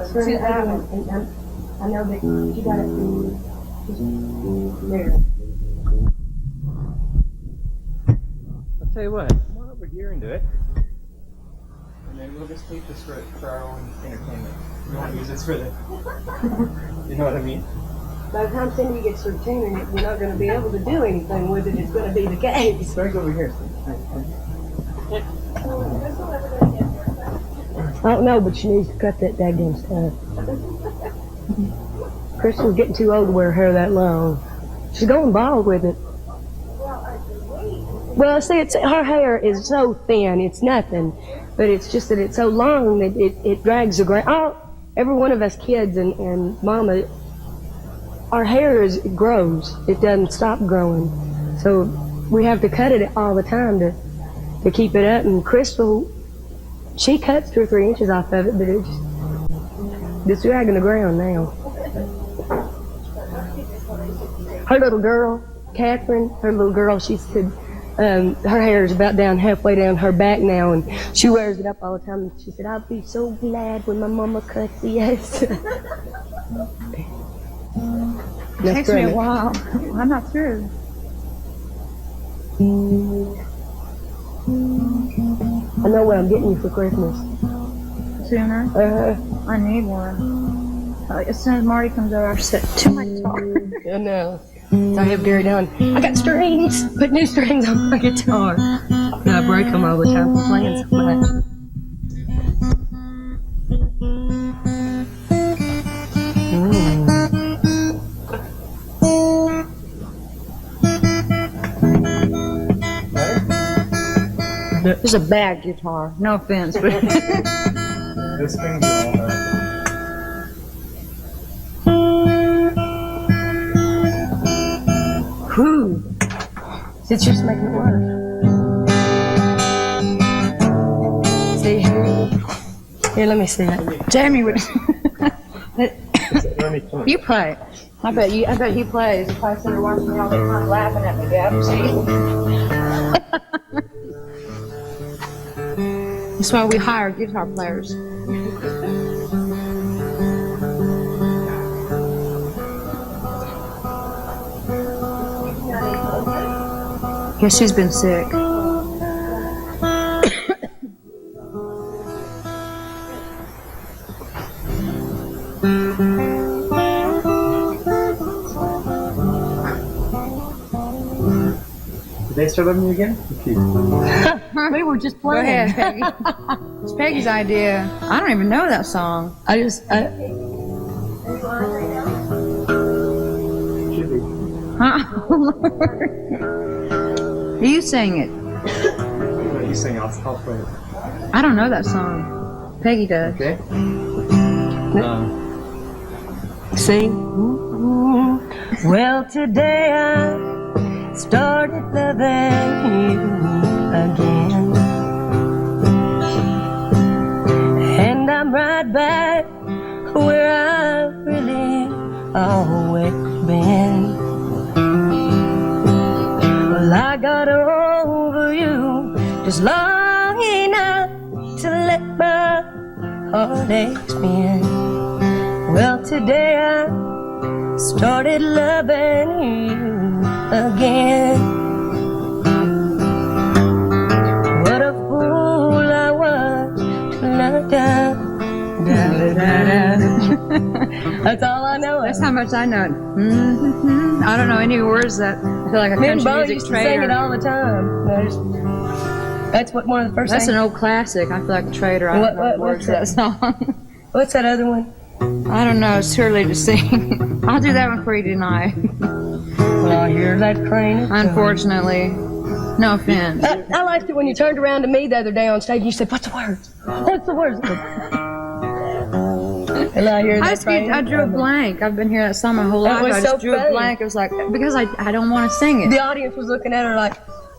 to that one. And I know that you got it there. I'll tell you what, come on over here and do it. And then we'll just keep this for our own entertainment. We won't use this for the... You know what I mean? By the time Cindy gets through tuning it, we're not going to be able to do anything with it. It's going to be the case. Greg over here. I don't know, but she needs to cut that daggone stuff. Crystal's getting too old to wear hair that long. She's going bald with it. Well, see, her hair is so thin, it's nothing. But it's just that it's so long that it drags the ground. Every one of us kids and Mama, our hair grows. It doesn't stop growing. So we have to cut it all the time to keep it up. And Crystal, she cuts 2 or 3 inches off of it, but it's dragging the ground now. Her little girl, Catherine, she said her hair is about down halfway down her back now, and she wears it up all the time. And she said, "I'll be so glad when my mama cuts this." It takes me a while. I'm not through. I know what I'm getting you for Christmas. Sooner? I need one. As soon as Marty comes over, I'll sit to my guitar. I know. So I have Gary down. I got strings. Put new strings on my guitar. And I break them all the time from playing so much. It's a bad guitar. No offense, but The strings are all right. Whew. It's just making it worse. See here, let me see that. Jamie would. You play. I bet he plays. If I sit there watching me all the time laughing at me, Dad. That's why we hire guitar players. Guess she's been sick. Did they start loving you again? We were just Go playing. ahead, Peggy. It's Peggy's idea. I don't even know that song. Should be. You sing it. You sing, I'll play it. I don't know that song. Peggy does. Okay? See? Well, today I started loving you again, and I'm right back where I've really always been. Well, I got over you just long enough to let my heartache spin. Well, today I started loving you again. What a fool I was to love da, da, da, da. That's all I know. That's how much I know it. Mm-hmm. I don't know any words that I feel like a Me and country Bo music used to sing it trader. all the time. That's what one of the first That's things. an old classic. I feel like a trader. I don't know the words to that song. What's that other one? I don't know. It's too early to sing. I'll do that one for you tonight. Well, I hear that crane. Unfortunately. No offense. I liked it when you turned around to me the other day on stage and you said, "What's the words? What's the words?" And I hear that crane. I drew a blank. I've been hearing that song my whole That life. was I just so drew a funny. blank. It was like, because I don't want to sing it. The audience was looking at her like,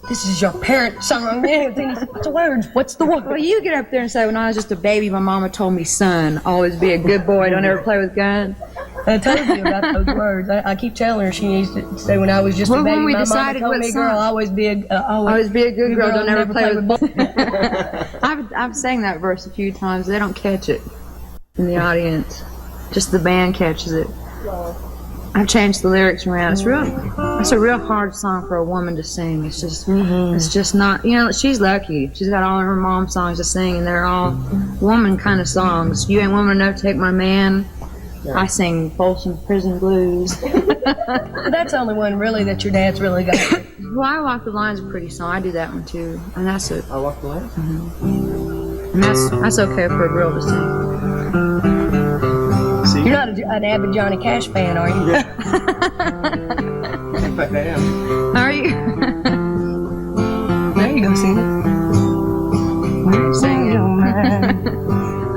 "This is your parents' song." And then he said, "What's the words? What's the words?" Well, you get up there and say, when I was just a baby, my mama told me, son, always be a good boy. Don't ever play with guns. I told you about those words. I keep telling her she needs to say, when I was just a Well, baby, when we my mama decided told what me, song- "Girl, always be a Always be a good girl. Don't ever play with boys." I've sang that verse a few times. They don't catch it. in the audience. Just the band catches it. I've changed the lyrics around. It's a real hard song for a woman to sing. It's just not, she's lucky. She's got all of her mom songs to sing, and they're all woman kind of songs. You ain't woman enough to take my man. Yeah. I sing Folsom Prison Blues. That's the only one really that your dad's really got. Well, I Walk the Line's a pretty song. I do that one too, and that's it. I Walk the Line. And that's okay for a girl to sing. See? You're not an avid Johnny Cash fan, are you? Yeah. In fact, I am. Are you? There you go, sing it. Sing it.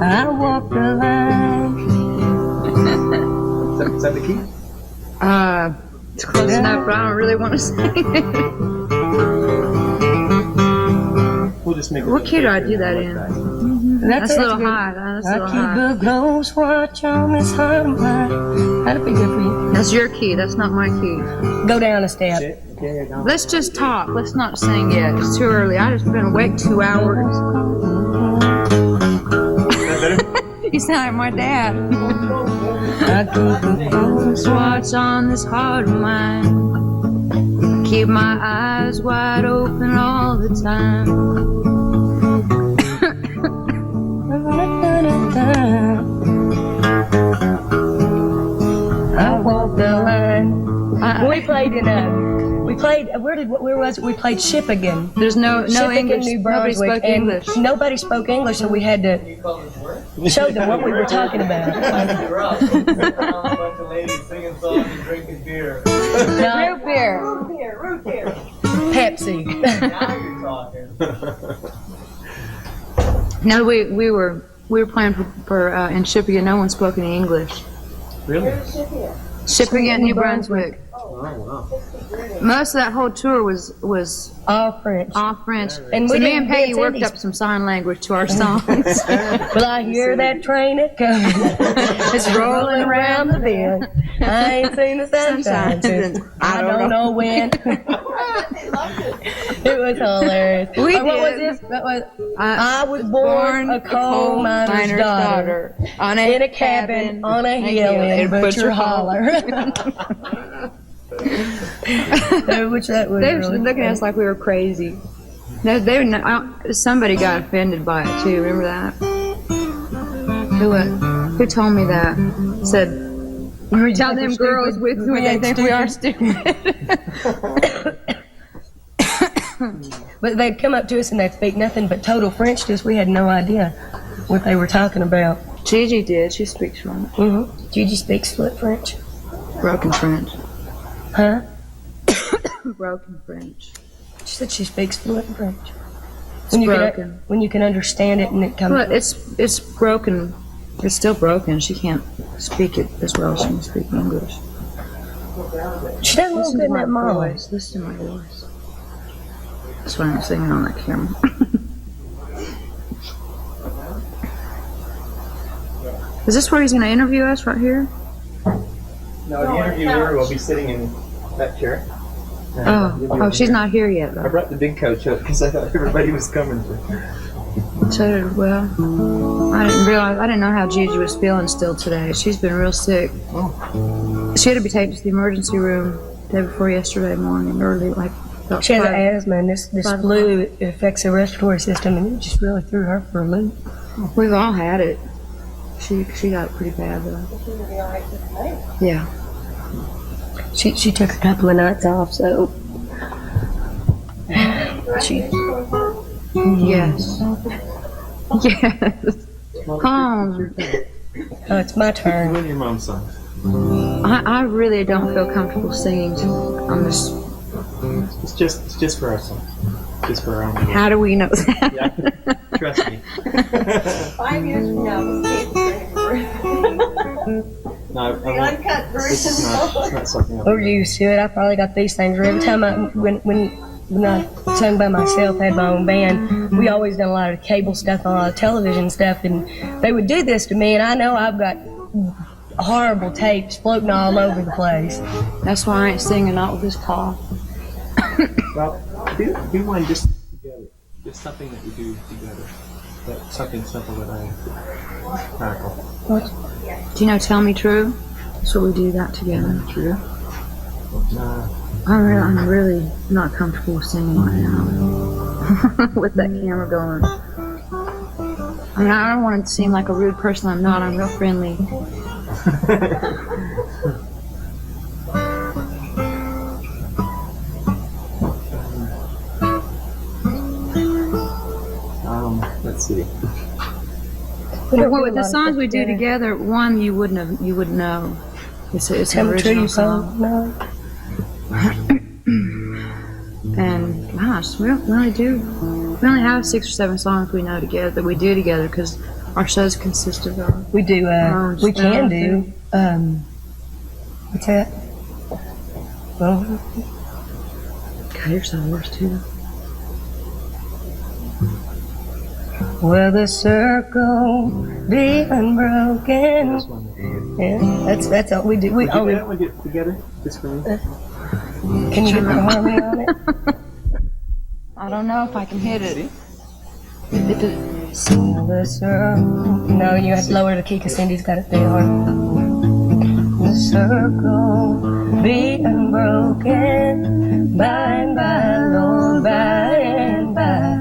I walk the line. Is that the key? It's close enough, but I don't really want to sing it. We'll just make it. What key do I do that in? That's a little high. That's a little high. I keep a close watch on this heart of mine. That'd be good for you. That's your key. That's not my key. Go down a step. Let's just talk. Let's not sing yet. It's too early. I just been awake 2 hours. Is that better? You sound like my dad. I keep a close Watch on this heart of mine. Keep my eyes wide open all the time. I walk the line. We played where was it? We played Shippigan. There's no Shippigan, English. New Nobody Brunswick, spoke and English. nobody spoke English, so we had to show them what we were talking about. Drinking beer. No, Root beer. Root beer. Pepsi. Now you're talking. No, we were playing for in Shippigan. No one spoke any English. Really? Shippigan, New Brunswick. Oh, wow. Most of that whole tour was All French. all French. And So we me and didn't Peggy dance worked Indies. up some sign language to our songs. Well, I hear that train a coming. It's rolling around the bend. I ain't seen the sunshine since I don't know when. It was hilarious. We What was did. this? That was I was born a coal miner's daughter on in a cabin on a hill in Butcher Holler. Which that was They were really looking at us like we were crazy. Somebody got offended by it too. Remember that? Who told me that? Said, "Tell them girls they think we are stupid." But they'd come up to us and they'd speak nothing but total French to us. We had no idea what they were talking about. Gigi did. She speaks French. Gigi speaks fluent French. Broken French. Huh? Broken French. She said she speaks fluent French. It's broken. When you can understand it and it comes. Well, it's broken. It's still broken. She can't speak it as well as she can speak English. She doesn't look good in that mom. Listen to my voice. That's why I'm singing on that camera. Is this where he's going to interview us, right here? No, the interviewer will be sitting in that chair. Oh, she's not here yet, I though. brought the big coach up because I thought everybody was coming. So, well, I didn't know how Gigi was feeling still today. She's been real sick. Oh. She had to be taken to the emergency room the day before yesterday morning, early, like. She has asthma, and this flu affects her respiratory system, and it just really threw her for a loop. We've all had it. She got it pretty bad, though. Yeah. She took a couple of nights off, so she. Yes. Yes. Oh, it's my turn. One of your mom's songs. I really don't feel comfortable singing on this. It's just for our song. Just for our own. How do we know that? Yeah. Trust me. 5 years from now, this No, the uncut this version. is not something. We're used to it. I probably got these things every time when I sung by myself, had my own band. We always done a lot of cable stuff, a lot of television stuff, and they would do this to me. And I know I've got horrible tapes floating all over the place. That's why I ain't singing out with this cough. Well, do one just together. Just something that you do together. that something simple that I tackle. Do you know Tell Me True? So we do that together. True? Nah. I'm really not comfortable singing right now with that camera going. I mean, I don't want to seem like a rude person. I'm not. I'm real friendly. Let's see. Well, with the songs we do together, one you wouldn't know. It's an original song. No. And gosh, we don't really do. We only have 6 or 7 songs we know together that we do together because our shows consist of those. We do. We can do. What's that? Well, God, you're so worse too. will the circle be unbroken? This one. Yeah, that's all we do. We Would only. that one get together? Just for me? Can you get the harmony on it? I don't know if I can hit it. Will the circle. No, you have to lower the key because Cindy's got it there hard. The circle be unbroken by and by, Lord, by and by.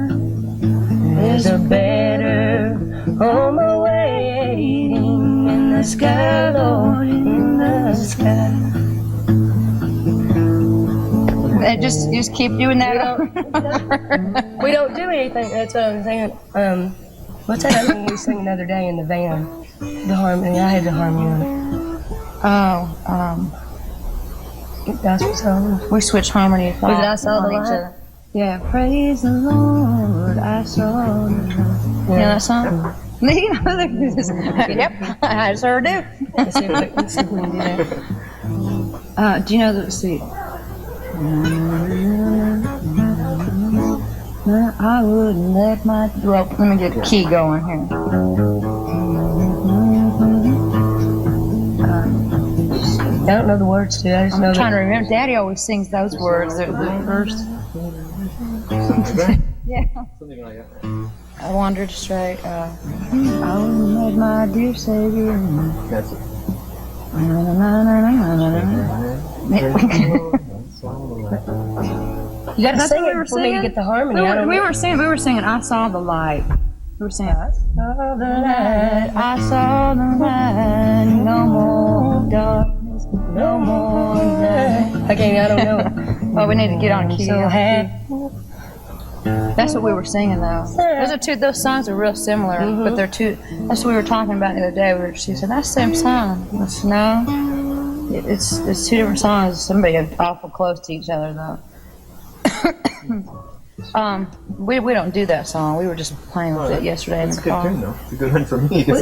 There's a better home awaiting in the sky, Lord, in the sky. Just keep doing that. We don't do anything. That's what I'm saying. What's that other one we sang the other day in the van? The harmony. I had the harmony on it. Gospel song. We switch harmony. Was it I Saw the Light? Yeah. Praise the Lord, I saw the light. You know that song? You know, yep, I sure do. Let's see if we can do that. Do you know the see? I wouldn't let my. Well, let me get the key going here. I don't know the words to it. I just know I'm trying to that. remember. Daddy always sings those words. They're the first. Yeah. Something like that. I wandered straight. I wouldn't let my dear Savior. That's it. You gotta That's sing what we were it for me to singing? get the harmony. We I don't know. were singing. I saw the light. We were singing. I saw the light. I saw the light. No more darkness. No more night. Okay, I don't know. Oh, we need to get on key. So happy. That's what we were singing, though. Those are two. Those songs are real similar, but they're two. That's what we were talking about the other day. She said, "That's the same song." I said, "No, it's 2 different songs. Somebody awful close to each other, though." We don't do that song. We were just playing with it yesterday in That's the a good car. tune, though. It's a good one for me. Because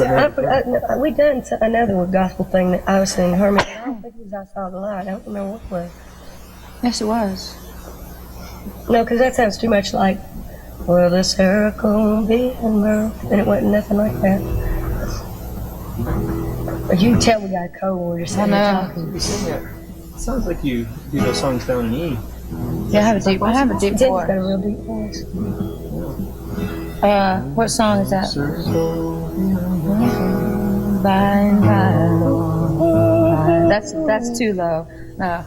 We done another gospel thing that I was singing harmony. I don't think it was I Saw the Light. I don't remember what it was. Yes, it was. No, because that sounds too much like, will the circle be unbroken? And it wasn't nothing like that. But you can tell we got a cold when we're just sitting there talking. You sing that. It sounds like you do those songs down in E. Yeah, I have a deep Teddy's got voice. a real deep voice. What song is that? Circle. By and by, Lord. That's too low. No,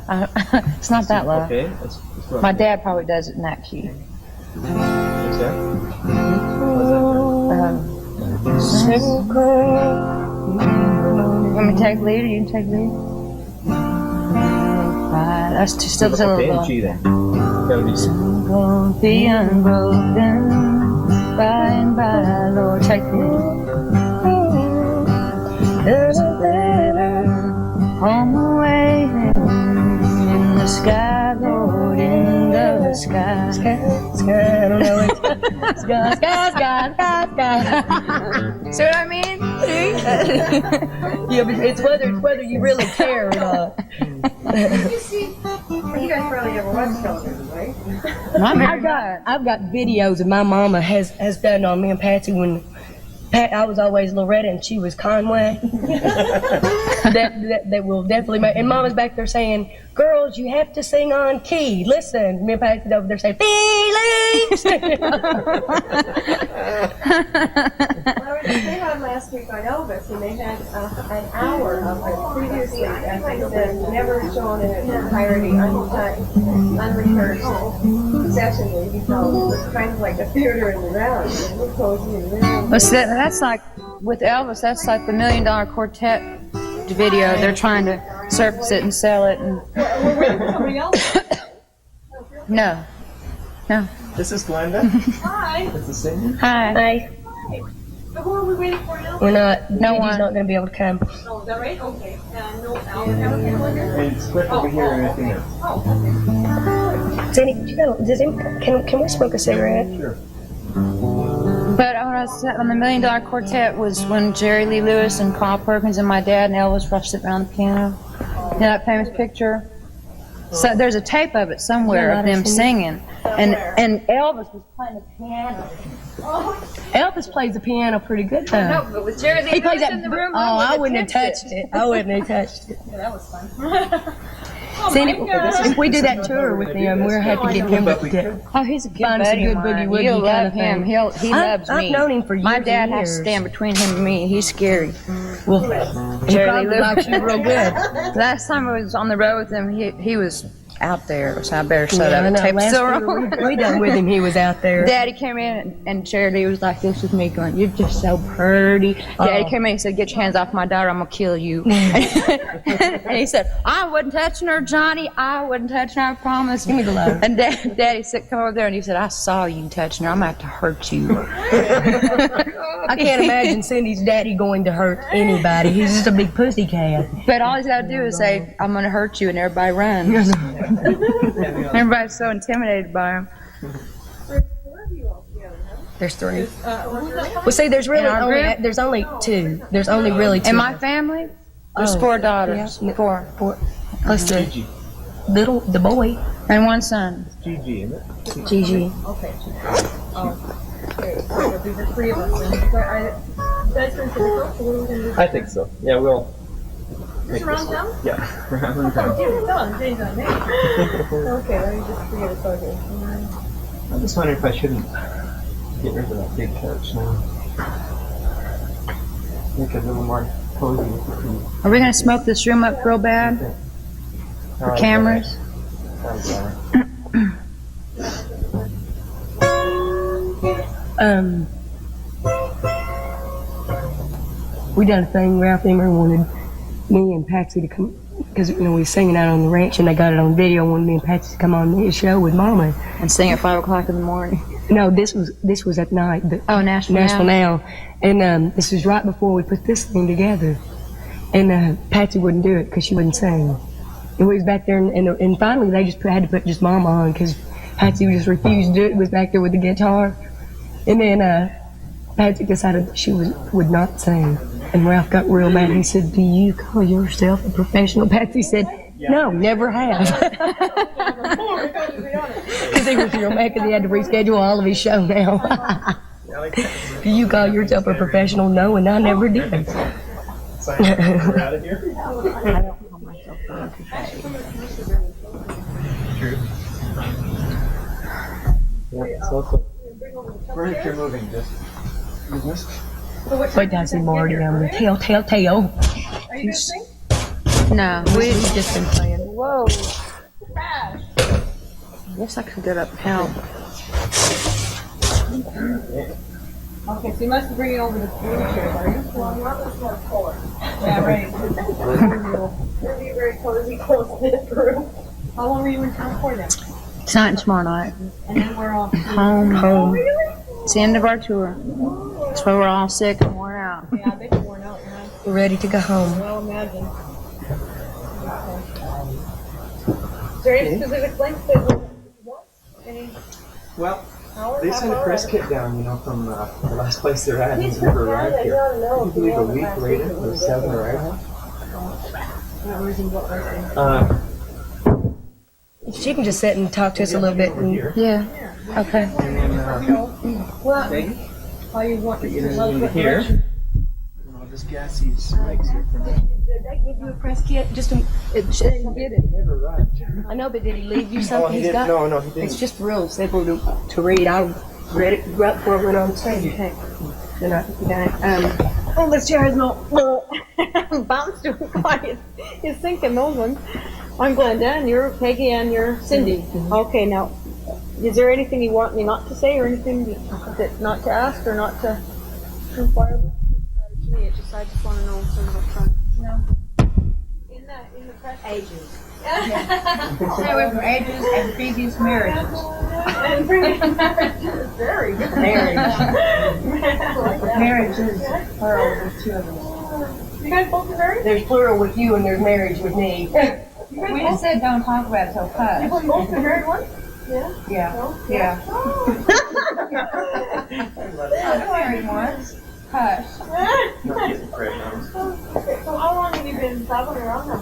it's not that low. Okay. That's right. My dad probably does it in that key. What's that? Want me to take lead or you can take lead? That's still a Okay, little and low. G then. That would be Gonna be unbroken by and by, Lord. Take the lead. There's a better home away in the sky, Lord, in the sky. Sky, I don't know what Sky. See what I mean? Yeah, but it's whether you really care or not. You see, you guys probably never watched television, right? I've got I've got videos of my mama has done on me and Patsy when I was always Loretta and she was Conway. that will definitely make. And Mama's back there saying, "Girls, you have to sing on key. Listen." Me and Patsy's over there saying, "Feelings." They had last week on Elvis, and they had an hour of it previously, as I said, never shown in its entirety, unrehearsed session where you know, it was kind of like a theater in the round. It was cozy and round. Well, see, that's like, with Elvis, that's like the $1 Million Quartet video. They're trying to surface it and sell it. And We're waiting for somebody else. no. This is Glenda. Hi. This is Cindy. Hi. Hey, Who are we waiting for now? we're not. No He's one. not going to be able to come. Oh, is that right? Okay. No, Albert. And it's quick over here and anything else. Cindy, can we smoke a cigarette? Sure. But when I was on the $1 Million Quartet was when Jerry Lee Lewis and Carl Perkins and my dad and Elvis were sitting around the piano. You know that famous picture? So there's a tape of it somewhere of them singing. And Elvis was playing the piano. Elvis plays the piano pretty good though. No, but with Jerry Lee He plays Lewis that. in the room, I wouldn't have touched it. I wouldn't have touched it. Yeah, that was fun. Cindy, if we do that tour with him, we'll have to get him to Oh, he's a good find some buddy good of boogie mine. woogie You'll kind love of him. thing. He loves me. I've known him for My years dad and has to years. stand between him and me. He's scary. Well, he Jerry probably Lee likes you real good. Last time I was on the road with him, he was out there, so I better shut up. I know. Tape's Last still tour rolling. we done with him, he was out there. Daddy came in and Jerry Lee was like this with me going, "You're just so pretty." Daddy came in and said, "Get your hands off my daughter, I'm gonna kill you." And he said, "I wasn't touching her, Johnny. I wasn't touching her, I promise." Give me the love. And Daddy said, "Come over there," and he said, "I saw you touching her. I'm gonna have to hurt you." I can't imagine Cindy's daddy going to hurt anybody. He's just a big pussy cat. But all he's got to do is say, "I'm gonna hurt you," and everybody runs. Everybody's so intimidated by him. There's three. Well, see, there's really In our only group? there's only two. There's only really two. In my family, there's 4 daughters, Yeah. 4, Plus the the boy, and 1 son. GG, isn't it? Gigi. Okay. So these are 3 of us then. That's been pretty cool. I think so. Yeah, we'll. Just around town? Yeah, around Oh, town. Jim's done. Jim's on me. Okay, let me just forget it's okay. I'm just wondering if I shouldn't get rid of that big couch now. Make it a little more cozy with the feet. Are we gonna smoke this room up real bad for cameras? We done a thing. Ralph Emery wanted me and Patsy to come because we was singing out on the ranch and they got it on video. Wanted me and Patsy to come on his show with Mama. And sing at 5 o'clock in the morning. No, this was at night. But Oh, National Now. And this was right before we put this thing together. And Patsy wouldn't do it because she wouldn't sing. And we was back there, and finally they just had to put just Mama on because Patsy just refused to do it. Was back there with the guitar. And then Patsy decided that she would not sing. And Ralph got real mad. He said, "Do you call yourself a professional?" Patsy said, "No, never have." Because he was real mad because he had to reschedule all of his show now. "Do you call yourself a professional?" "No, and I never did." We're out of here. I don't call myself a True. Yeah, so also, furniture moving, just business. Wait till I see Marty. I'm going to tell. Are you gonna sing? No, We've just been playing. Whoa. Crash. I guess I could get up and help. Okay, so you must be bringing over the wheelchairs, are you? Well, not this one forward. Yeah, right. It'll be very cozy, close-knit room. How long were you in town for then? Tonight and tomorrow night. And then we're off. Home. Really? It's the end of our tour. That's why we're all sick and worn out. Yeah, I bet you're worn out, man. We're ready to go home. Well, imagine. Is there any specific length that you want? Any Well, hour? they half sent a hour? press kit down, from the last place they're at. He's And never from arrived Canada, here. you ought to know. Can you believe a week later, the 7 arrived? Not losing what we're saying. She can just sit and talk to us a little bit. And Here. Yeah. Okay. And then, Well, Peggy? How you want Get to it love into it. here. And I'll just gas these legs here for now. Did they give you a press kit? Just a, it shouldn't get it. Never arrived. I know, but did he leave you Oh, something? he He's didn't. got. No, he didn't. It's just real simple to read. I read it right before I went on stage. Okay. Then I got it. Oh, this chair is not bounced too quiet. You're sinking those ones. I'm Glenda, and you're Peggy, and you're Cindy. Okay, now, is there anything you want me not to say, or anything that not to ask, or not to inquire about? To me, I just want to know sort of upfront. No. In the press Ages. Stay away from ages and previous marriages. And previous marriages. Very good marriage. Marriages, plural, there's two of them. You guys both are married? There's plural with you and there's marriage with me. We just said don't talk about it, so You hush. both been married once? Yeah. Yeah, No? yeah. Oh. I was married once. Hush. Not getting pregnant. So how long have you been traveling around now?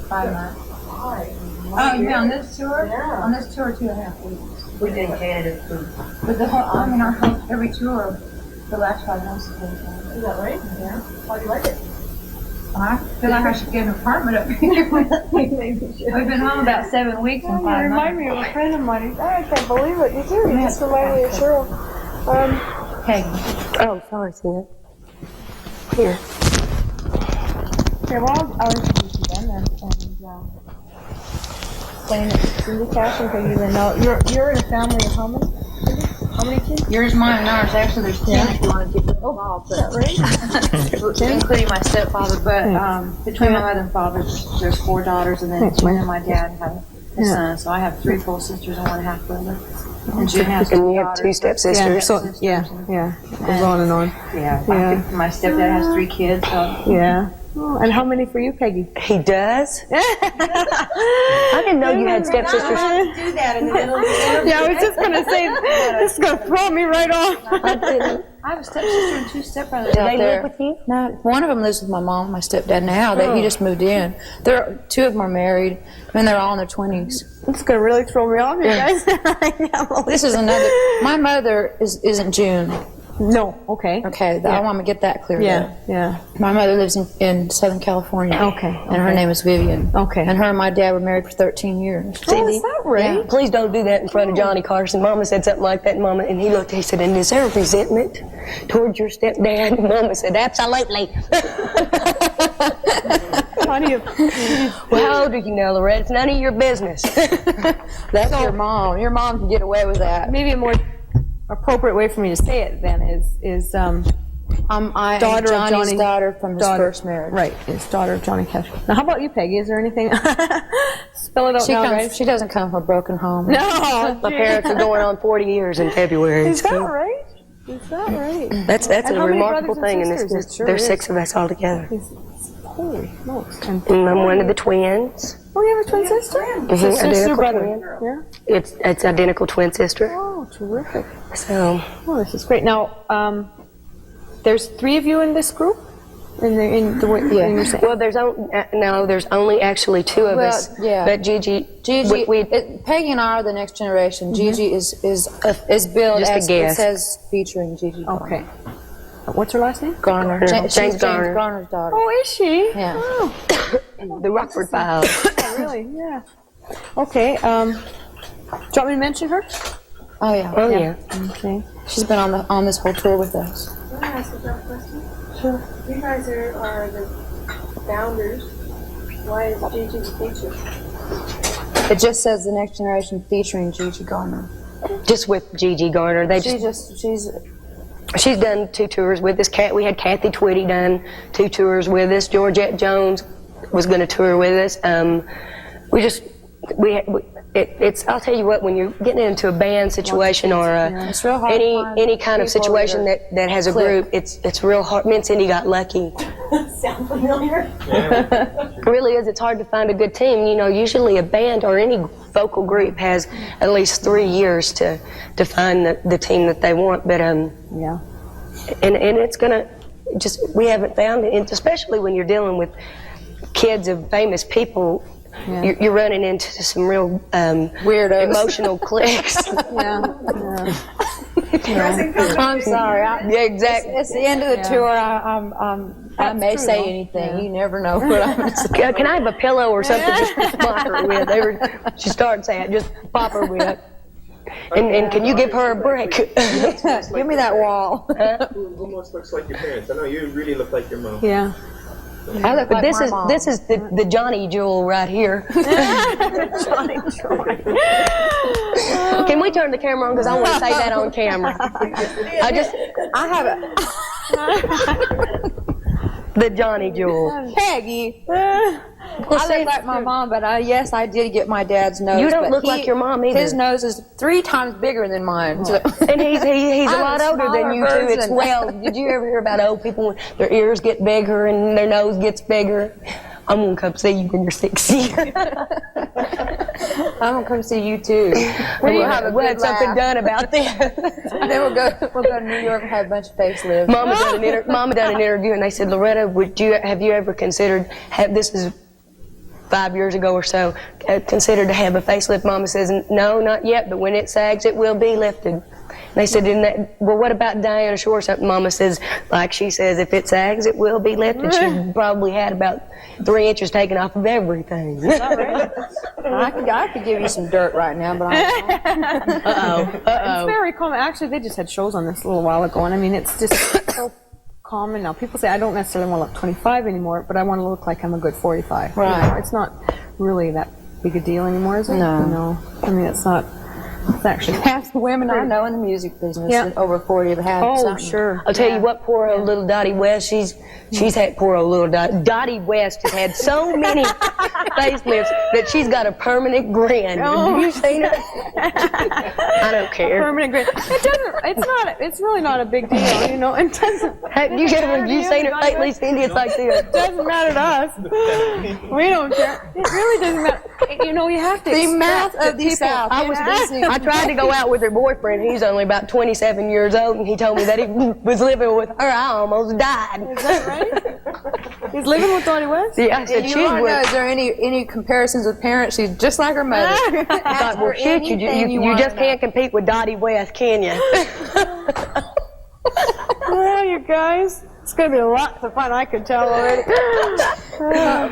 5 months. Five. Oh, you mean on this tour? Yeah. On this tour, 2.5 weeks. We did Canada for But the whole, I mean, our whole, every tour, the last 5 months is really fun. Is that right? Yeah. How do you like it? I feel like I should get an apartment up here. Maybe you should. We've been home about 7 weeks and 5 months. remind me of a friend of mine. Oh, I can't believe it. You do. You just remind me of Cheryl. Peggy. Oh, sorry, Tina. Here. Okay, well, I'll introduce you then, and Plain Cindy Cash and Peggy Lynn. Now, you're in a family of how many? How many kids? Yours, mine, and ours. Actually, there's 10 if you want to get them involved. But, including my stepfather. But between my mother and father, there's 4 daughters, and then June and my dad have a son. So I have 3 full sisters and 1 half brother. And June has And 2 you have 2 daughters. stepsisters. So, Yeah, goes on and on. Yeah. My stepdad has 3 kids. So. Yeah. Oh, and how many for you, Peggy? He does? I didn't know you had stepsisters. Do that in the middle of the interview. Yeah, I was just gonna say, this is gonna throw me right off. I didn't. I have a stepsister and 2 stepbrothers Do out they there. live with you? No, one of them lives with my mom, and my stepdad now. He just moved in. 2 of them are married, and they're all in their 20s. It's gonna really throw me off, you guys. This is another. My mother isn't June. No, okay. Okay, I want to get that clear. Yeah, yeah. My mother lives in Southern California. Okay, And her name is Vivian. Okay. And her and my dad were married for 13 years. Oh, is that right? Yeah. Please don't do that in front of Johnny Carson. Mama said something like that, and Mama, and he looked, he said, and is there resentment towards your stepdad? And Mama said, absolutely. How do you? Well, how old are you now, Lorette? It's none of your business. That's your mom. Your mom can get away with that. Maybe a more appropriate way for me to say it then is I am daughter of Johnny's Johnny- daughter from his daughter- first marriage. right. It's daughter of Johnny Cash. Now, how about you, Peggy? Is there anything? Spell it out now, guys. She doesn't come from a broken home. No, My parents are going on 40 years in February. is that right? Is that right? That's And a how many remarkable brothers thing and in this sisters? business. It sure There's is. 6 of us all together. Holy smokes! And And I'm one of the twins. oh, you have a twin sister? Mhm, Sister, identical brother. twin. Yeah. It's identical twin sister. Oh, terrific. So Oh, this is great. Now, there's 3 of you in this group. In your set? well, there's only actually 2 of Well, us. yeah. But Gigi, Gigi, we Peggy and I are the next generation. Gigi is billed Just a as it guess. says featuring Gigi. Okay. What's her last name? Garner. James She's Garner. Garner's daughter. Oh, is she? Yeah. Oh, the Rockford Files. really? Yeah. Okay. Do you want me to mention her? Oh yeah. Oh yeah. Okay. She's been on this whole tour with us. Can I ask a dumb question? Sure. You guys are the founders. Why is Gigi the feature? It just says the next generation featuring Gigi Garner. Just with Gigi Garner. She's done 2 tours with us. We had Kathy Twitty done 2 tours with us. Georgette Jones was going to tour with us. I'll tell you what, when you're getting into a band situation or It's real hard to find any kind of people situation that that has a click. group, it's real hard. Me and Cindy got lucky. Sound familiar? It really is. It's hard to find a good team. You know, usually a band or any vocal group has at least 3 years to find the team that they want. But Yeah. and it's gonna we haven't found it, and especially when you're dealing with kids of famous people. Yeah. You're running into some real Weirdos. emotional clicks. Yeah. I'm sorry. Yeah, exactly. It's the end of the tour. I may say anything. You never know what I'm going to say. Can I have a pillow or something just to pop her with? She started saying, just pop her with. And can you give her a break? Give me that wall. Who almost looks like your parents? I know you really look like your mom. Yeah. I look like This my is mom. this is the Johnny Jewel right here. Johnny Joy. Can we turn the camera on? Because I want to say that on camera. I have The Johnny Jewel. Peggy. I look like my mom, but yes, I did get my dad's nose. You don't but look like your mom either. His nose is 3 times bigger than mine. So. And he's a I'm lot a older than you smaller too. It's person. well. Did you ever hear about old people? Their ears get bigger and their nose gets bigger. I'm gonna come see you when you're 60. I'm gonna come see you too. We'll have something done about that. And then we'll go to New York and have a bunch of facelifts. Mama done an interview and they said, Loretta, have you ever considered this is 5 years ago or so, considered to have a facelift? Mama says, no, not yet, but when it sags, it will be lifted. And they said, well, what about Diana Shore? Something. Mama says, like she says, if it sags, it will be lifted. She probably had about 3 inches taken off of everything. I could give you some dirt right now, but I don't. It's very common. Actually, they just had shows on this a little while ago, and I mean, it's just so common now. People say, I don't necessarily want to look 25 anymore, but I want to look like I'm a good 45. Right. You know, it's not really that big a deal anymore, is it? No. I mean, it's not. It's actually Half the women I know in the music business over 40 have had something. sure. I'll tell you what, poor old little Dottie West, she's had poor old little Dottie West has had so many facelifts that she's got a permanent grin. Have you seen her? I don't care. Permanent grin. It doesn't. It's really not a big deal, you know. It doesn't. Have you seen her lately, Cindy? It's like this. It doesn't matter to us. We don't care. It really doesn't matter. You know, you have to. The mouth of the South. I tried to go out with her boyfriend. He's only about 27 years old, and he told me that he was living with her. I almost died. Is that right? He's living with Dottie West? Yeah, I said, You she's want to know, with. is there any comparisons with parents? She's just like her mother. I thought, well, shit, you just can't compete with Dottie West, can you? Well, you guys, it's going to be lots of fun, I could tell already.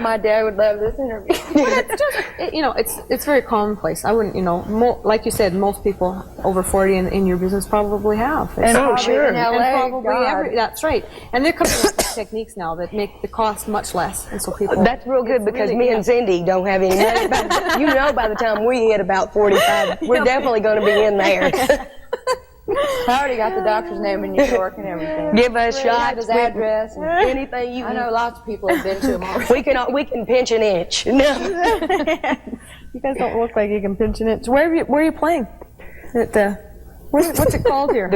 My dad would love this interview. It's just, you know, it's very commonplace. I wouldn't, you know, like you said, most people over 40 in your business probably have. And sure. in LA, And probably God. that's right. And they're coming up with techniques now that make the cost much less, and so people. That's real good because me and Cindy don't have any money. You know, by the time we hit about 45, we're definitely going to be in there. I already got the doctor's name in New York and everything. Give us I have shots, his address. And anything you. I know lots of people have been to him already. We can pinch an inch. No. You guys don't look like you can pinch an inch. Where are you playing? At the what's it called here?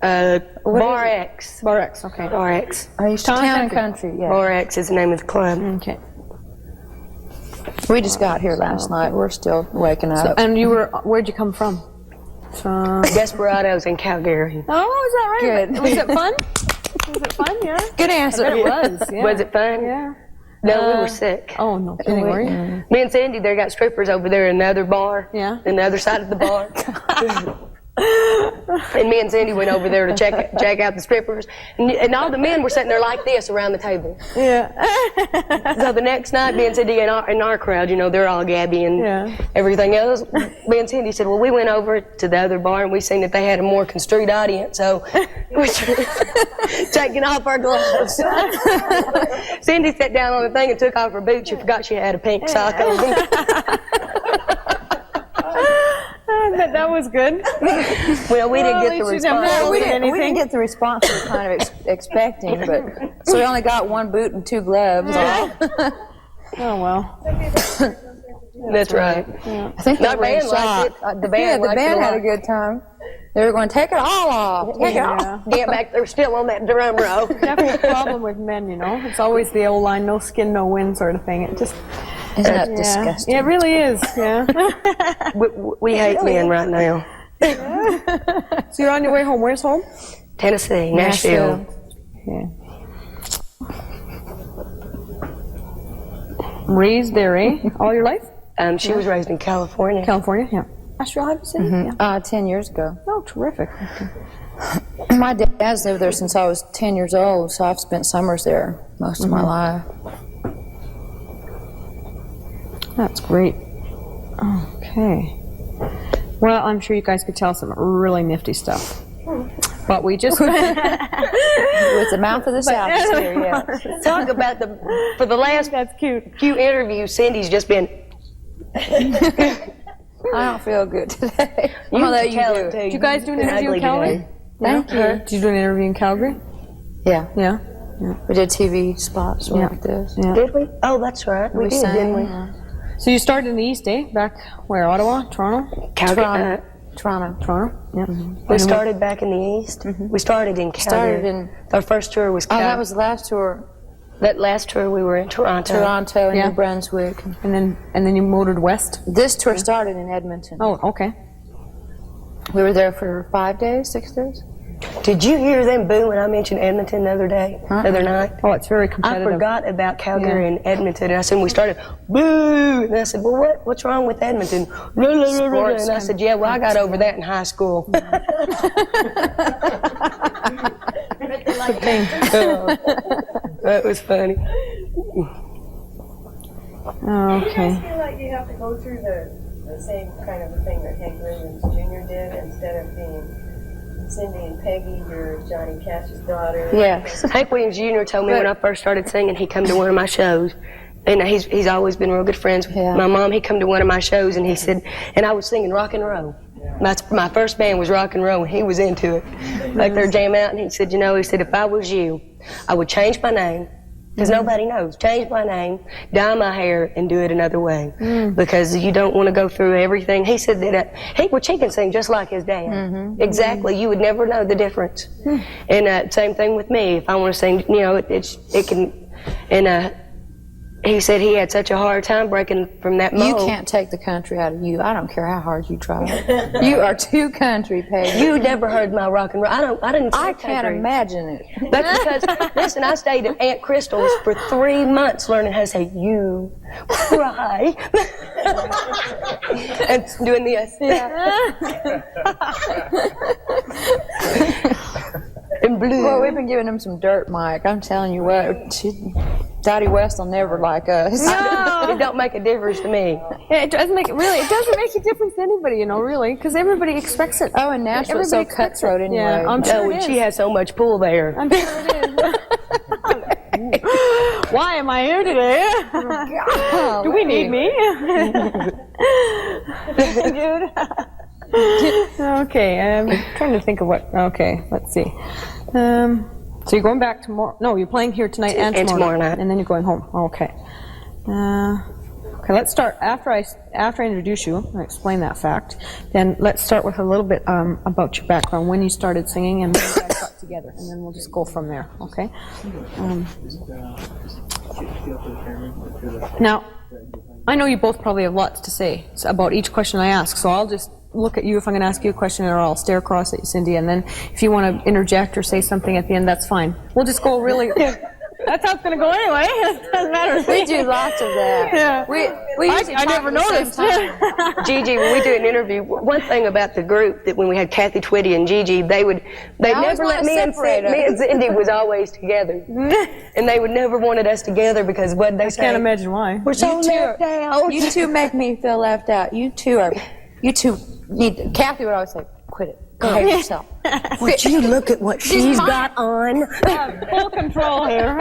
Bar X. Bar X. Okay. Bar X. I used to Town and Country. Yeah. Bar X is the name of the club. Okay. We just got here last night. We're still waking up. And where'd you come from? From Desperados in Calgary. Oh, is that right? Good. Was it fun? Was it fun? Yeah. Good answer. It was. Yeah. Was it fun? Yeah. No, we were sick. Oh no, kidding, were you? Me and Cindy, they got strippers over there in the other bar. Yeah. In the other side of the bar. And me and Cindy went over there to check out the strippers. And all the men were sitting there like this around the table. Yeah. So the next night, me and Cindy in our crowd, you know, they're all Gabby and everything else. Me and Cindy said, well, we went over to the other bar and we seen that they had a more construed audience, so we started taking off our gloves. Cindy sat down on the thing and took off her boots. She forgot she had a pink sock on. That was good. Well, we didn't get the response. We didn't get the response we were kind of expecting, but so we only got 1 boot and 2 gloves. Oh well. That's right. I think The band liked it. The band liked it a had lot. a good time. They were going to take it all off. Take it off. Get back there, still on that drum roll. Definitely a problem with men, you know. It's always the old line, no skin, no wind sort of thing. It just Isn't that disgusting? Yeah, it really is. Yeah. We hate men right now. So you're on your way home. Where's home? Tennessee, Nashville. Yeah. Raised there, eh? All your life? She was raised in California. California, yeah. Asheville, Iowa City? Yeah. 10 years ago. Oh, terrific. Okay. My dad's lived there since I was 10 years old, so I've spent summers there most of my life. That's great. Okay. Well, I'm sure you guys could tell some really nifty stuff. But we just... With the mouth of the South is here, yeah. Talk about for the last That's cute. few interviews, Cindy's just been. I don't feel good today. I'm gonna let you do it. Did you guys do an interview in Calgary? Thank you. Did you do an interview in Calgary? Yeah. Yeah. We did TV spots like this. Yeah. Did we? Oh, that's right. We did, sang, didn't we? yeah. So you started in the East, eh? Back where? Ottawa? Toronto? Calgary. Toronto. Toronto? Yeah. We started back in the East. We started in Calgary. Our first tour was Oh, Calgary. that was the last tour. That last tour we were in Toronto. Toronto and Yeah. New Brunswick. And then you motored west? This tour started in Edmonton. Oh, okay. We were there for 5 days, 6 days. Did you hear them boo when I mentioned Edmonton the other night? Oh, it's very I competitive. forgot about Calgary and Edmonton, and I said, we started, boo! And I said, well, what's wrong with Edmonton? And I said, yeah, well, I got over that in high school. That was funny. Okay. I feel like you have to go through the same kind of a thing that Hank Williams Jr. did instead of being Cindy and Peggy, you're Johnny Cash's daughter. Yes. Hank Williams Jr. told me when I first started singing, he'd come to one of my shows. And he's always been real good friends with my mom. He'd come to one of my shows and he said, and I was singing rock and roll. My first band was rock and roll and he was into it. Like they're jamming out and he said, he said, if I was you, I would change my name. Because nobody knows. Change my name, dye my hair, and do it another way. Because you don't want to go through everything. He said that he can sing just like his dad. Exactly. You would never know the difference. And same thing with me. If I want to sing, it can. And he said he had such a hard time breaking from that mold. You can't take the country out of you. I don't care how hard you try. You are too country, Peggy. You never heard my rock and roll. I didn't sing I country. can't imagine it. That's because, listen, I stayed at Aunt Crystal's for 3 months learning how to say, you cry. And doing this. And blue. Well, we've been giving him some dirt, Mike. I'm telling you what, Dottie West will never like us. No, it don't make a difference to me. Yeah, it doesn't make a difference to anybody, really, because everybody expects it. Oh, and Nashville is so Everybody expects cutthroat it. anyway. Yeah, I'm sure it is. She has so much pull there. I'm sure it is. Why am I here today? Do we need me? Okay, I'm trying to think of what. Okay, let's see. So you're going back tomorrow? No, you're playing here tonight and tomorrow night, and then you're going home. Okay. Okay, let's start after I introduce you and explain that fact. Then let's start with a little bit about your background, when you started singing, and when you guys got together, and then we'll just go from there. Okay. Now, I know you both probably have lots to say about each question I ask, so I'll just look at you if I'm going to ask you a question, or I'll stare across at you, Cindy, and then if you want to interject or say something at the end, that's fine. We'll just go really... That's how it's going to go anyway. It doesn't matter. We do lots of that. Yeah. We usually I never noticed. Gigi, when we do an interview, one thing about the group, that when we had Kathy Twitty and Gigi, they never let me and Cindy was always together. And they would never wanted us together because what they say. I can't imagine why. We're so left out. You two make me feel left out. You two need. Kathy would always say, "Quit it. Behave yourself." Would you look at what she's got on? Full control here.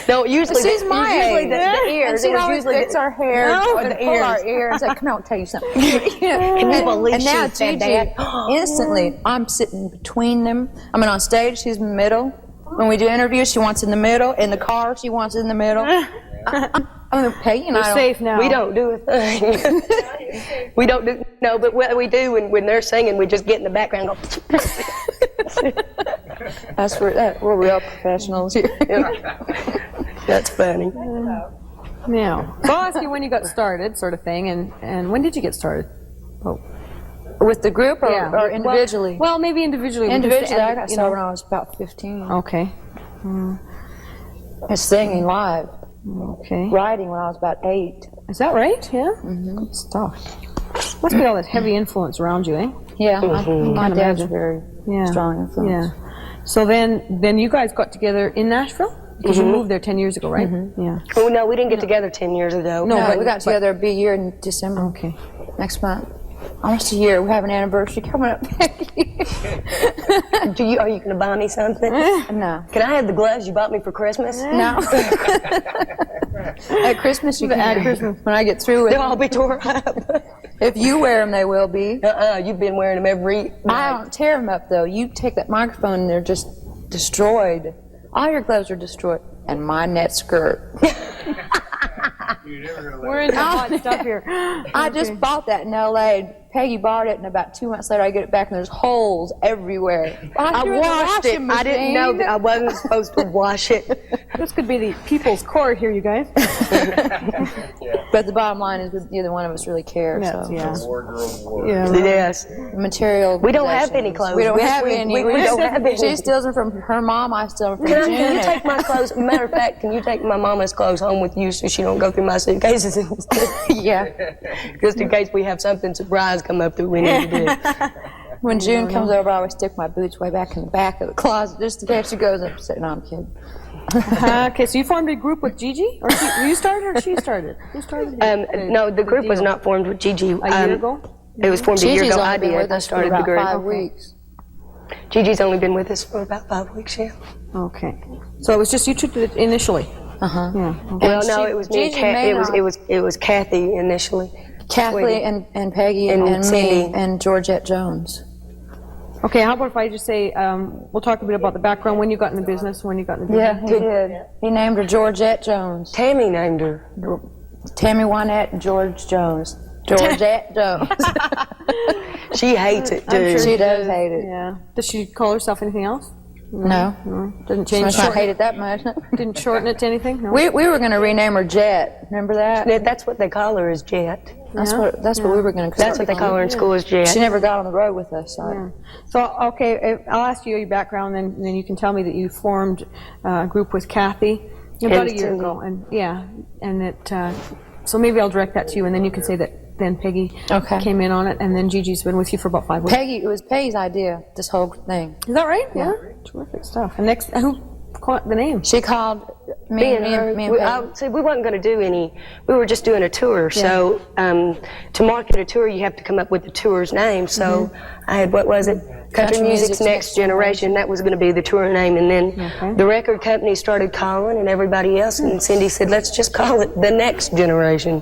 No, usually She's my age. the ears. And It was always usually fix our hair and and pull pull our our ear and say, "Come on, I'll tell you something." Can you believe And now she said Gigi, that? instantly, I'm sitting between them. I mean, on stage, she's in the middle. When we do interviews, she wants in the middle. In the car, she wants in the middle. I mean, Peggy and I don't. Safe now. We don't do a thing. We don't do, no, but what we do when they're singing, we just get in the background and go. That's we're real professionals here. That's funny. Now, so I'll ask you when you got started, sort of thing, and when did you get started? Oh. With the group or individually? Well, maybe individually. Individually, I got started when I was about 15. Okay. And singing live. Okay. Writing when I was about 8. Is that right? Yeah. Good stuff. Must be all that heavy influence around you, eh? Yeah, my dad's imagine. very Yeah. strong influence. Yeah. So then you guys got together in Nashville? Because you moved there 10 years ago, right? Yeah. Oh, no, we didn't get together 10 years ago. No, No, but we got together, it'll be a year in December. Okay. Next month. Almost a year. We have an anniversary coming up, Peggy. Are you going to buy me something? No. Can I have the gloves you bought me for Christmas? No. At Christmas, you can. At Christmas. When I get through with They'll all be tore up. If you wear them, they will be. You've been wearing them every I night. don't tear them up, though. You take that microphone, and they're just destroyed. All your gloves are destroyed. And my net skirt. We're in the hot stuff here. I just bought that in L.A. Peggy bought it, and about 2 months later, I get it back, and there's holes everywhere. I washed it. I didn't know that I wasn't supposed to wash it. This could be the people's court here, you guys. But the bottom line is that neither one of us really care. Yes, So. yeah. War girls war. Yeah, right. Yes. Material. We don't have possessions. any clothes. We don't Yes, have we- any. we don't have any. She steals them from her mom. I steal them from Can June. you take my clothes? Matter of fact, can you take my mama's clothes home with you so she don't go through my suitcases? Yeah. Just in case we have something surprise come up that we need to do. When June comes over, I always stick my boots way back in the back of the closet just in case she goes up. No, I'm kidding. Okay, so you formed a group with Gigi? Or you started or she started? Who started? No, the group was not formed with Gigi. A year ago? It was formed a year Gigi's ago. only I been did. with I us for started the about group. 5 weeks. Gigi's only been with us for about 5 weeks, yeah. Okay. So it was just you two initially? Uh-huh. Yeah. Okay. Well, no, it was me. Gigi may not- It was Kathy initially. Kathleen and Peggy And and me Cindy. and Georgette Jones. Okay, how about if I just say, we'll talk a bit about the background, when you got in the business, He did. He named her Georgette Jones. Tammy named her. Tammy Wynette and George Jones. Georgette Jones. She hates it, I'm too. sure She does hate it. Yeah. Does she call herself anything else? No. Didn't She change must not shorten hate it that much. Didn't shorten it to anything? No? We were going to rename her Jet. Remember that? That's what they call her, is Jet. That's what we were going to. That's what they call her in school, is Jet. She never got on the road with us. So. Yeah. So, okay, I'll ask you your background, and then you can tell me that you formed a group with Kathy about a year Cindy. ago. And yeah, and it, so maybe I'll direct that to you, and then you can say that then Peggy Okay. came in on it, and then Gigi's been with you for about 5 weeks. It was Peggy's idea, this whole thing. Is that right? Yeah. Terrific stuff. And next, who caught the name? She called me and Peggy. We wasn't going to do any, we were just doing a tour. So to market a tour, you have to come up with the tour's name. So I had, what was it? Country Music's Next Generation. That was going to be the tour name. And then the record company started calling and everybody else. And Cindy said, let's just call it The Next Generation.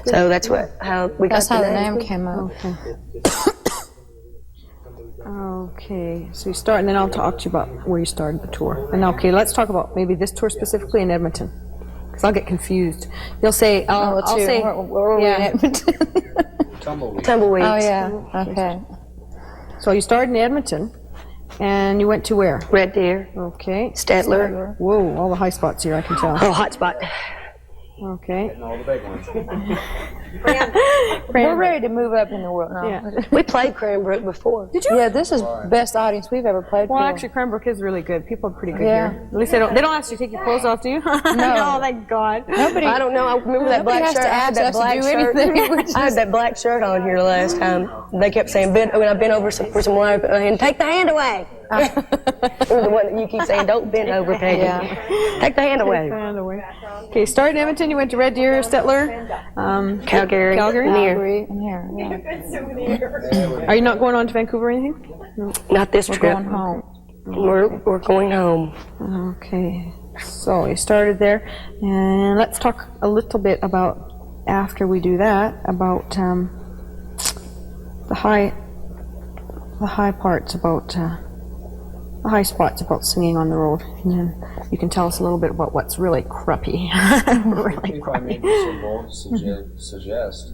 So that's how we got That's how the name. name came up. Okay, so you start, and then I'll talk to you about where you started the tour. And okay, let's talk about maybe this tour specifically in Edmonton, because I'll get confused. You'll say, I'll say, where were we in Edmonton? Tumbleweeds. Oh, yeah. Okay. So you started in Edmonton, and you went to where? Red Deer. Okay. Statler. Whoa, all the high spots here, I can tell. Oh, hot spot. Okay. All the big ones. We're ready to move up in the world now. Yeah. We played Cranbrook before. Did you? Yeah, this is best audience we've ever played Well, for. actually, Cranbrook is really good. People are pretty good Yeah. here. At least they don't ask you to take your clothes off, do you? No, thank God. Nobody. I don't know. I remember that Nobody black has shirt. to I had ask that us to black do shirt. anything. We're I had that black shirt on here last time. They kept saying, when I've been over for some water, and take the hand away. The one that you keep saying, don't bend over, Peggy. Yeah. Take the hand away. Okay, started in Edmonton. You went to Red Deer, Stettler, Calgary. Calgary. Here, yeah. Are you not going on to Vancouver or anything? Not this We're trip. going home. We're going home. Okay, so you started there, and let's talk a little bit about, after we do that, about the high parts about the high spots about singing on the road, and then you can tell us a little bit about what's really crappy. Really If I may be so bold to suggest,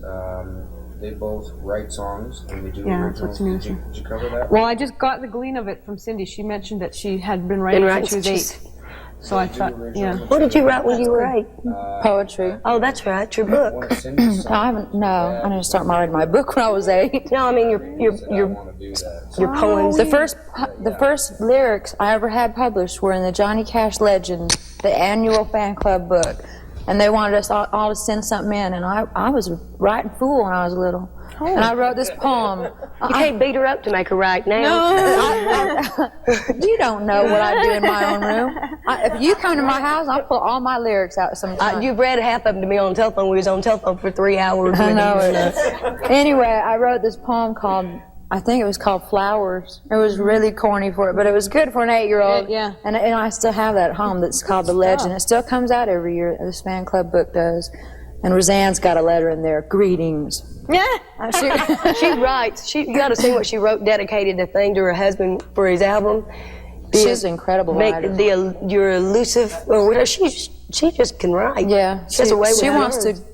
they both write songs and they do Yeah, originals. that's new. Did you cover that? Well, I just got the glean of it from Cindy. She mentioned that she had been writing since she was 8. So I thought, yeah. What did you write when you were 8? Poetry. Oh, that's right, your book. One of Cindy's No, I haven't. No, I didn't start writing my book when I was 8. No, I mean your want to do that. your poems. The first lyrics I ever had published were in the Johnny Cash Legend, the annual fan club book. and they wanted us all to send something in, and I was writing fool when I was little. And I wrote this poem. You can't beat her up to make her right now. No. You don't know what I do in my own room. If you come to my house, I'll pull all my lyrics out sometime. You've read half of them to me on the telephone. We was on the telephone for 3 hours. I know it. Anyway, I wrote this poem called, I think it was called Flowers. It was really corny for it, but it was good for an 8-year-old. Yeah. And I still have that at home that's called The Legend. It still comes out every year. This fan club book does. And Roseanne's got a letter in there. Greetings. Yeah. She writes. You got to see what she wrote. Dedicated a thing to her husband for his album. She's an incredible writer. You're elusive, or whatever. She just can write. Yeah. She has a way with she her wants words. to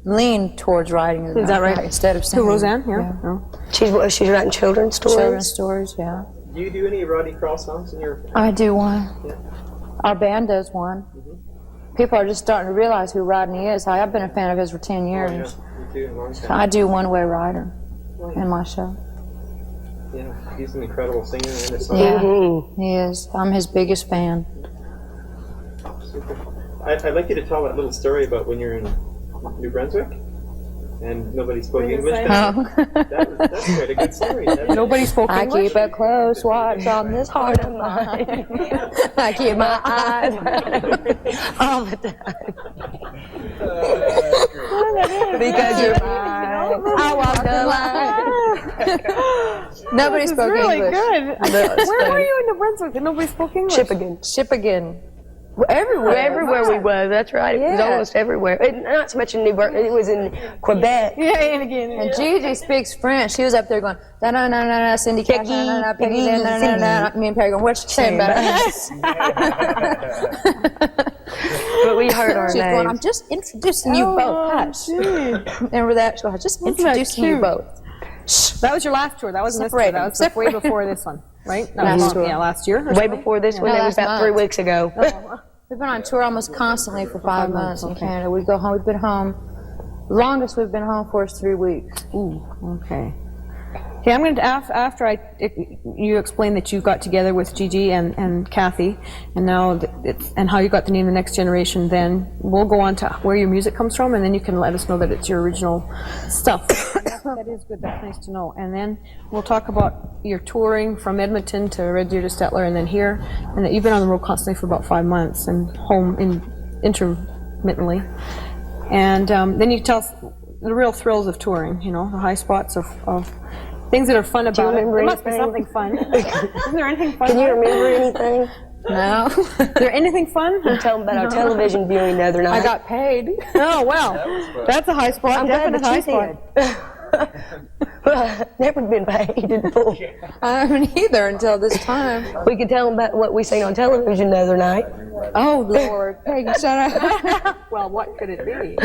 lean towards writing. Is that right? Instead of singing. Who, Roseanne? Yeah. Oh. She's writing children's stories. Children's stories, yeah. Do you do any Roddy Crawl songs in your? I do one. Yeah. Our band does one. People are just starting to realize who Rodney is. I've been a fan of his for 10 years. Yeah, me too, a long time. I do One Way Rider in my show. Yeah, he's an incredible singer and a song. Yeah, he is. I'm his biggest fan. Super. I'd like you to tell that little story about when you're in New Brunswick and nobody spoke English. That's quite a good story. Nobody spoke I English? keep a close watch on this heart of mine. I keep my eyes all the time. Because you're mine. I walk the line. Nobody spoke really English. Good. Where were you in New Brunswick? Nobody spoke English? Shippigan. Everywhere we was. That's right. It was almost everywhere. Not so much in New Brunswick. It was in Quebec. Yeah, and again. And Gigi speaks French. She was up there going, da na na na na, Cindy Cash, na na na, Peggy Lynn, na na na. Me and Peggy going, what's she saying about us? But we heard our She's going, names. I'm just introducing you both. Hush. Remember that? She goes, just introducing you both. That was your last tour. That wasn't this tour. Separate That was them. way before this one, right? That Last was tour. Yeah, last year. Or Way something? before this one. No, That was last about month. 3 weeks ago. We've been on tour almost constantly for 5 months in Canada. We go home. We've been home. Longest we've been home for is 3 weeks. Okay. Okay, I'm going to after you explain that you got together with Gigi and Kathy, and now and how you got the name The Next Generation. Then we'll go on to where your music comes from, and then you can let us know that it's your original stuff. That is good. That's nice to know. And then we'll talk about your touring from Edmonton to Red Deer to Stettler, and then here, and that you've been on the road constantly for about 5 months and home intermittently. And then you tell us the real thrills of touring. You know, the high spots of things that are fun about it. There must be something fun. Isn't there anything fun? Can you remember anything? No. Is there anything fun? Tell them about our television viewing the other night. I got paid. Oh, well. That's a high spot. I'm glad Definite high that you spot. Well, I've never been paid in full. I haven't either until this time. We could tell them about what we seen on television the other night. Oh, Lord. Peggy, shut up. Well, what could it be?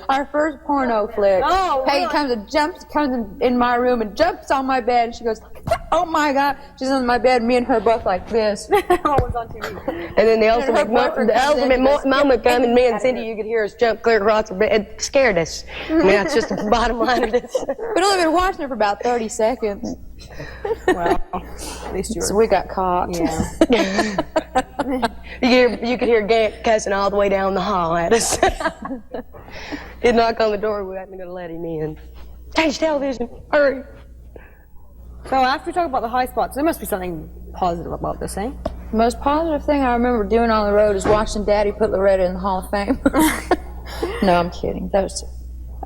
Our first porno flick. Oh, Peggy really? comes in my room and jumps on my bed. And she goes, oh my God. She's on my bed, me and her both like this. Oh, it was on TV. And then the ultimate, boyfriend comes in, moment come, and me and Cindy, you could hear us jump clear across the bed. It scared us. I mean, that's just the bottom line of this. We'd only been watching her for about 30 seconds. Well, at least you were. So we got caught. Yeah. You could hear Gant cussing all the way down the hall at us. He'd knock on the door, we wasn't going to let him in. Change television, hurry. So after we talk about the high spots, there must be something positive about this, eh? The most positive thing I remember doing on the road is watching Daddy put Loretta in the Hall of Fame. No, I'm kidding.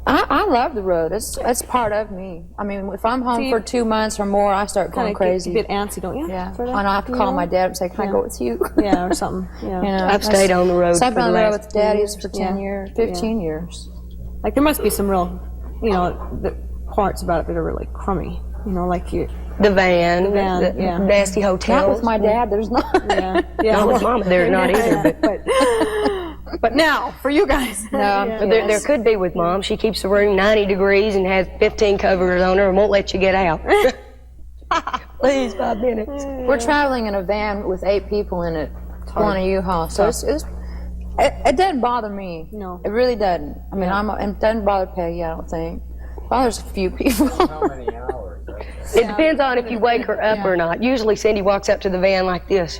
I love the road. It's part of me. I mean, if I'm home for 2 months or more, I start going crazy. Get a bit antsy, don't you? Yeah. For that? And I have to call my dad and say, can I go with you? Yeah, or something. Yeah. You know, I've stayed on the road so I've for been the on the road last with Daddy's for 10 Yeah. years, 15 years. Like there must be some real, the parts about it that are really crummy. You know, like you. The van, yeah. nasty hotels. Not with my dad, there's not. Yeah. Not with Mama, there's not either. But now, for you guys. No, But there could be with Mom. She keeps the room 90 degrees and has 15 covers on her and won't let you get out. Please, 5 minutes. We're traveling in a van with 8 people in it, on a U-Haul. So it doesn't bother me. No. It really doesn't. I mean, it doesn't bother Peggy, I don't think. It bothers a few people. How many hours? It depends on if you wake her up or not. Usually Cindy walks up to the van like this.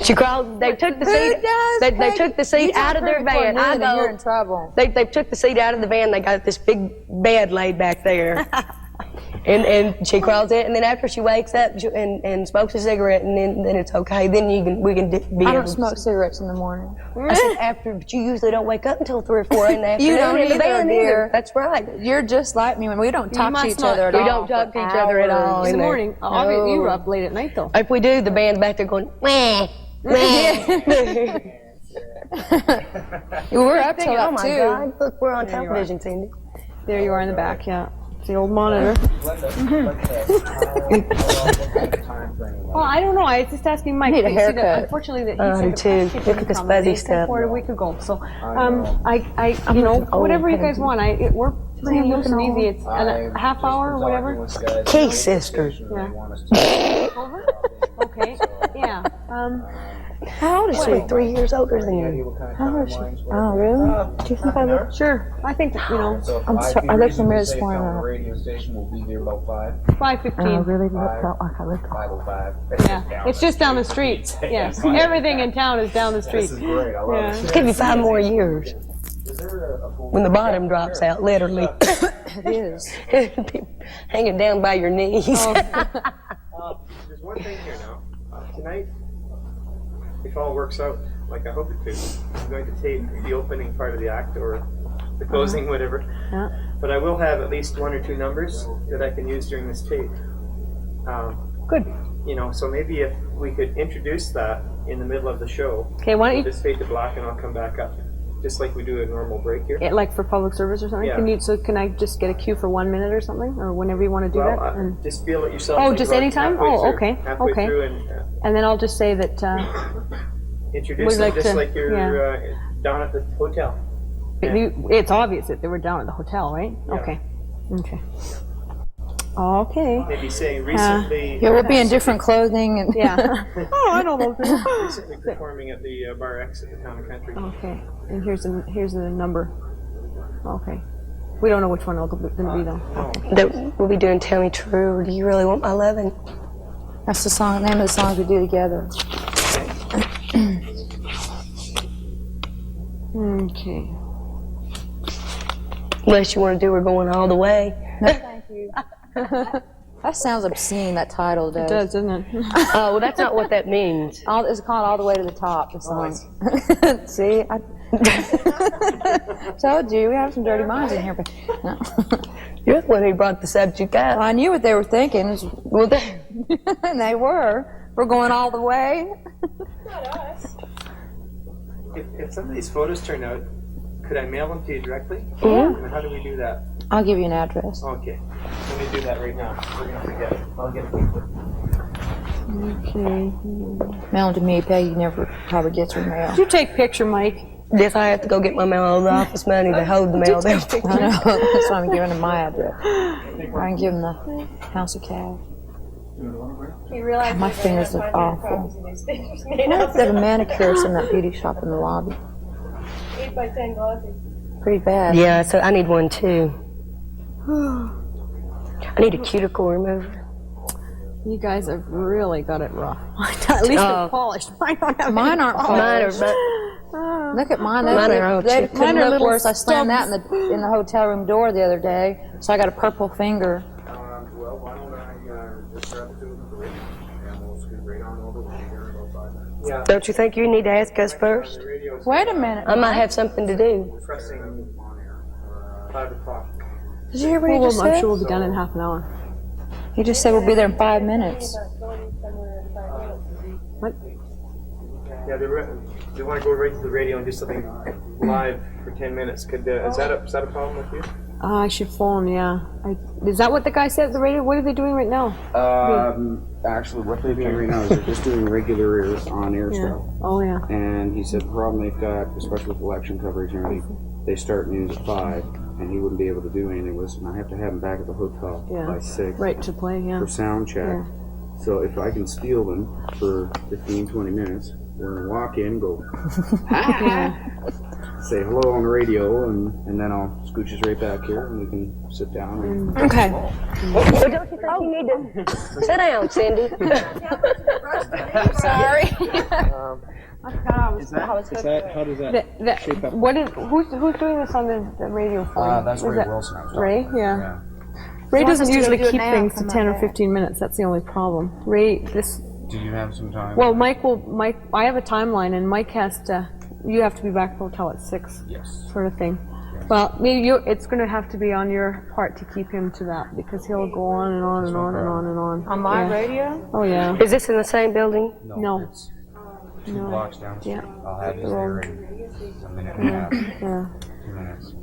She crawled. They took the seat. They took the seat out of their van. You're in trouble. They took the seat out of the van. They got this big bed laid back there. And she crawls in, and then after she wakes up and smokes a cigarette, and then it's okay. Then we can be. I don't smoke cigarettes in the morning. I said after, but you usually don't wake up until 3 or 4 in the afternoon. You don't either, dear. That's right. You're just like me when we don't talk to each other at all. We don't talk to each other at all In the there. morning. Obviously, you were up late at night, though. If we do, the band's back there going, wah, wah. We're up till Oh up my too. God! Look, we're on television, Cindy. There you are in the back, yeah. It's the old monitor. Well, I don't know. I was just asking Mike. Need a You see that, haircut. unfortunately, that I he do said too. the Look at this fuzzy stuff. a week ago. So, you know, whatever you guys want. We're pretty loose and easy. It's a half hour or whatever. Key sisters. Okay. Yeah. How old is she? 3 years older than you. How old is she? Oh, really? Do you think I look? Sure. I think that, you know, I'm sorry. I looked in the mirror this On morning. the radio station, we'll be here about 5:15. Really felt like I looked. 5:05. Yeah. It's just down the street. Yes. Everything in town is down the street. This is great. I love Yeah. it. It's gonna be 5 more years Is there a full when the bottom drops out, literally. It is. Hanging down by your knees. There's one thing here now. Tonight, if all works out like I hope it could, I'm going to tape the opening part of the act or the closing, whatever. Yeah. But I will have at least 1 or 2 numbers that I can use during this tape. Good. You know, so maybe if we could introduce that in the middle of the show. Okay, why don't you, Just fade to black and I'll come back up, just like we do a normal break here. like for public service or something? Yeah. Can I just get a cue for 1 minute or something? Or whenever you want to do Well, that? And, just feel it yourself. Oh, maybe just about anytime? halfway Oh, through- okay, Halfway okay. through and and then I'll just say that, introduce We'd them like just to- like you're down at the hotel. Yeah. it's obvious that they were down at the hotel, right? Yeah. Okay. Okay. Okay. Maybe saying recently. Yeah, we'll be in different clothing and Yeah. Oh, I don't know. Recently performing at the Bar X at the Town and Country. Okay. And here's the number. Okay. We don't know which one it'll be though. That we'll be doing Tell Me True, or Do You Really Want My Lovin'? that's the song. Name of the songs we do together. Okay. Unless you want to do We're Going All the Way. No, thank you. That sounds obscene. That title does. It does, doesn't it? Oh, well, that's not what that means. It's called All the Way to the Top. The song. See, I told you we have some dirty minds in here, but no. You're the one who brought the subject Well, up. I knew what they were thinking. Well, And they were. We're going all the way. If some of these photos turn out, could I mail them to you directly? Yeah. And how do we do that? I'll give you an address. Okay. Let me do that right now. We're going to forget it. I'll get a picture. Okay. Mail them to me. Peggy never probably gets her mail. Did you take picture, Mike? Yes, I have to go get my mail out of the office money to hold the mail down. I know. That's why I'm giving them my address. I can give them the House of Cash. You realize My that they fingers have are 5 awful. copies of these pictures made I up. have to have a manicurist in that beauty shop in the lobby. 8 by 10 glossy. Pretty bad. Yeah, so I need one too. I need a cuticle remover. You guys have really got it rough. At least they're polished. Mine don't have Mine any aren't polish. Mine are, but Look at mine. Mine are all They chipped. couldn't Mine are look little worse. I slammed that stubs. in the hotel room door the other day, so I got a purple finger. Well, why don't I just grab it to the radio and we'll scoot right on over. We'll be here in about 5 minutes. Yeah. don't you think you need to ask us first? The radio's Wait a minute. I might have something to do. pressing 5 o'clock. Did you hear what he Well, just I'm said? sure we'll be done in half an hour. He just said we'll be there in 5 minutes. Going somewhere in 5 minutes. What? Yeah, they want to go right to the radio and do something live for 10 minutes. Is that a problem with you? I should phone, yeah. Is that what the guy said at the radio? What are they doing right now? Actually, what they're doing right now is they're just doing regular on-air stuff. Oh, yeah. And he said the problem they've got, especially with election coverage and everything, they start news at 5, and he wouldn't be able to do anything with it. And I have to have him back at the hotel Yeah. by 6 Right to play, yeah. for sound check. Yeah. So if I can steal them for 15, 20 minutes, we're going to walk in, go, Yeah. say hello on the radio, and then I'll scooch us right back here, and we can sit down. And Okay. Well, don't you think you need to sit down, Cindy? Sorry. Is that how does that shape up? Who's doing this on the radio for you? That's Was Ray that Wilson. I was Ray? talking Yeah. about. Ray wants us doesn't to usually do it keep now, things to come 10 or back. 15 minutes. That's the only problem. Ray, this. Do you have some time? Well, Mike, I have a timeline, and Mike has to. You have to be back at the hotel at 6. Yes. Sort of thing. Well, maybe it's going to have to be on your part to keep him to that, because he'll go on and on and on and on and on. On my radio? Oh yeah. Is this in the same building? No. It's 2 blocks down. Yeah. I'll have you there in a minute and a half. Yeah. 2 minutes.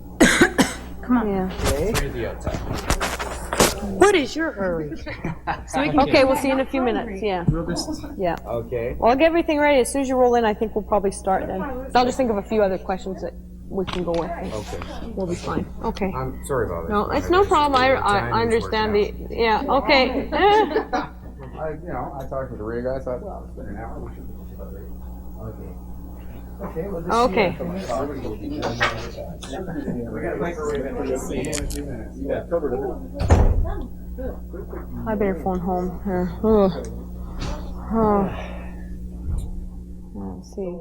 Come on. Yeah. 3 at the outside. What is your hurry? Okay, we'll see you in a few minutes. Yeah. Yeah. Okay. Well, I'll get everything ready. As soon as you roll in, I think we'll probably start then. I'll just think of a few other questions that we can go with. Okay. We'll be fine. Okay. I'm sorry about that. No, it's no problem. I understand the. Yeah. Okay. I talked to the rig. I thought, well, it's been an hour. We should be about ready. Okay. Okay. Well, Okay. We got a microwave in here. See you in a few minutes. You got covered it. I better phone home here. Oh. Let's see.